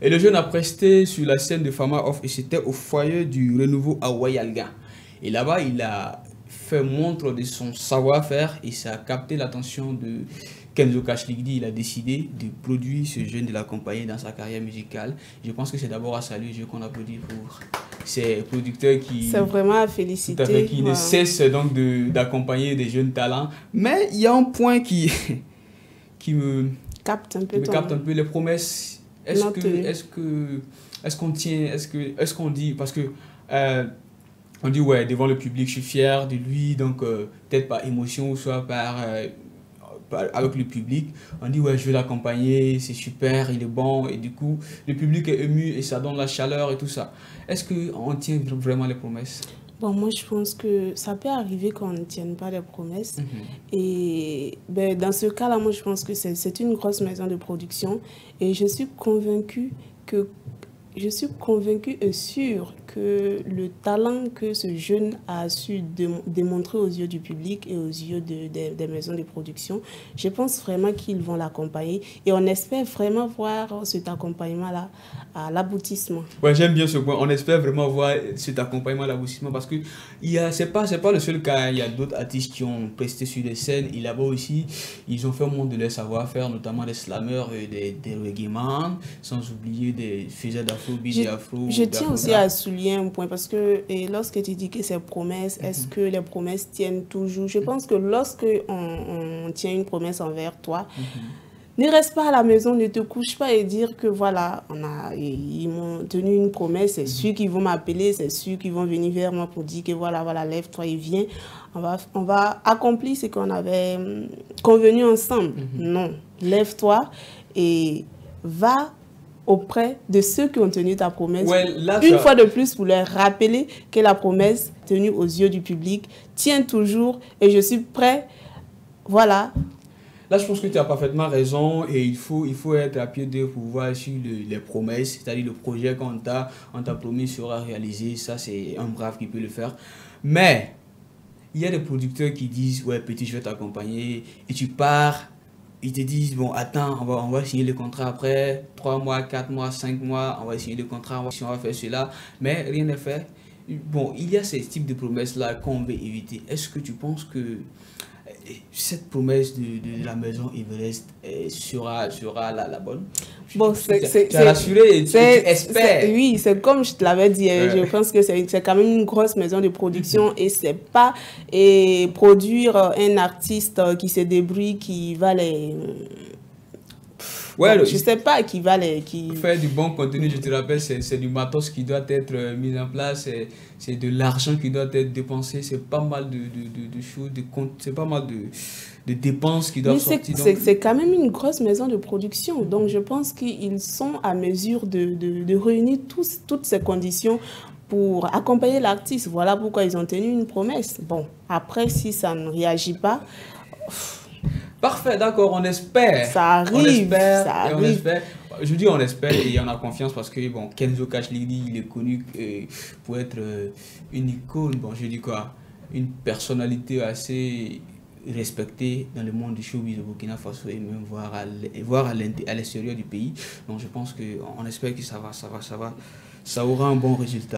Et le jeune a presté sur la scène de Fama Off et c'était au foyer du Renouveau à Wayalga. Et là-bas, il a fait montre de son savoir-faire et ça a capté l'attention de Kenzo Kashligdi. Il a décidé de produire ce jeune, de l'accompagner dans sa carrière musicale. Je pense que c'est d'abord à saluer, je qu'on applaudit pour ces producteurs qui... C'est vraiment à féliciter. Qui ne cessent donc d'accompagner des jeunes talents. Mais il y a un point qui me capte un peu, les promesses. Est-ce qu'on dit, parce que on dit ouais, devant le public je suis fier de lui, donc peut-être par émotion ou soit avec le public, on dit ouais, je vais l'accompagner, c'est super, il est bon, et du coup le public est ému et ça donne la chaleur et tout ça. Est-ce qu'on tient vraiment les promesses? Bon, moi, je pense que ça peut arriver qu'on ne tienne pas les promesses. Et ben, dans ce cas-là, moi, je pense que c'est une grosse maison de production. Et je suis convaincue et sûre que le talent que ce jeune a su démontrer aux yeux du public et aux yeux des maisons de production, je pense vraiment qu'ils vont l'accompagner. Et on espère vraiment voir cet accompagnement-là à l'aboutissement. Ouais, j'aime bien ce point. On espère vraiment voir cet accompagnement à l'aboutissement parce que c'est pas le seul cas. Il y a d'autres artistes qui ont presté sur des scènes. Et là-bas aussi, ils ont fait montre de leur savoir-faire, notamment des slammers, des reggaeman, sans oublier des faiseurs d'afrobeat et afro. Je tiens aussi à souligner un point parce que lorsque tu dis que c'est promesses, est-ce que les promesses tiennent toujours? Je pense que lorsque on tient une promesse envers toi, ne reste pas à la maison, ne te couche pas et dire que voilà, ils m'ont tenu une promesse, c'est sûr qu'ils vont m'appeler, c'est sûr qu'ils vont venir vers moi pour dire que voilà, lève-toi et viens. On va accomplir ce qu'on avait convenu ensemble. Non, lève-toi et va auprès de ceux qui ont tenu ta promesse. Ouais, une fois de plus pour leur rappeler que la promesse tenue aux yeux du public tient toujours et je suis prêt, voilà. Là, je pense que tu as parfaitement raison et il faut être à pied d'œuvre pour voir si les promesses, c'est-à-dire le projet qu'on t'a promis sera réalisé. Ça, c'est un brave qui peut le faire. Mais il y a des producteurs qui disent « Ouais, petit, je vais t'accompagner. » Et tu pars, ils te disent « Bon, attends, on va signer le contrat après. 3 mois, 4 mois, 5 mois, on va signer le contrat, on va faire cela. » Mais rien n'est fait. Bon, il y a ces types de promesses-là qu'on veut éviter. Est-ce que tu penses que cette promesse de la maison Everest sera la bonne? Bon, tu es rassuré et tu espères. Oui, c'est comme je te l'avais dit, je pense que c'est quand même une grosse maison de production et c'est pas produire un artiste qui se débrouille, qui va les... Ouais, bon, je sais pas qui va les... Faire du bon contenu, je te rappelle, c'est du matos qui doit être mis en place, c'est de l'argent qui doit être dépensé, c'est pas mal de choses, c'est pas mal de dépenses qui doivent sortir. C'est quand même une grosse maison de production, donc je pense qu'ils sont à mesure de réunir toutes ces conditions pour accompagner l'artiste. Voilà pourquoi ils ont tenu une promesse. Bon, après, si ça ne réagit pas... Parfait, d'accord, on espère. Ça arrive, ça arrive. On espère. Je dis on espère et on a confiance parce que bon, Kenzo Kashligdi, il est connu pour être une icône, bon je dis quoi, une personnalité assez respectée dans le monde du showbiz au Burkina Faso et même voir à l'extérieur du pays. Donc je pense qu'on espère que ça aura un bon résultat.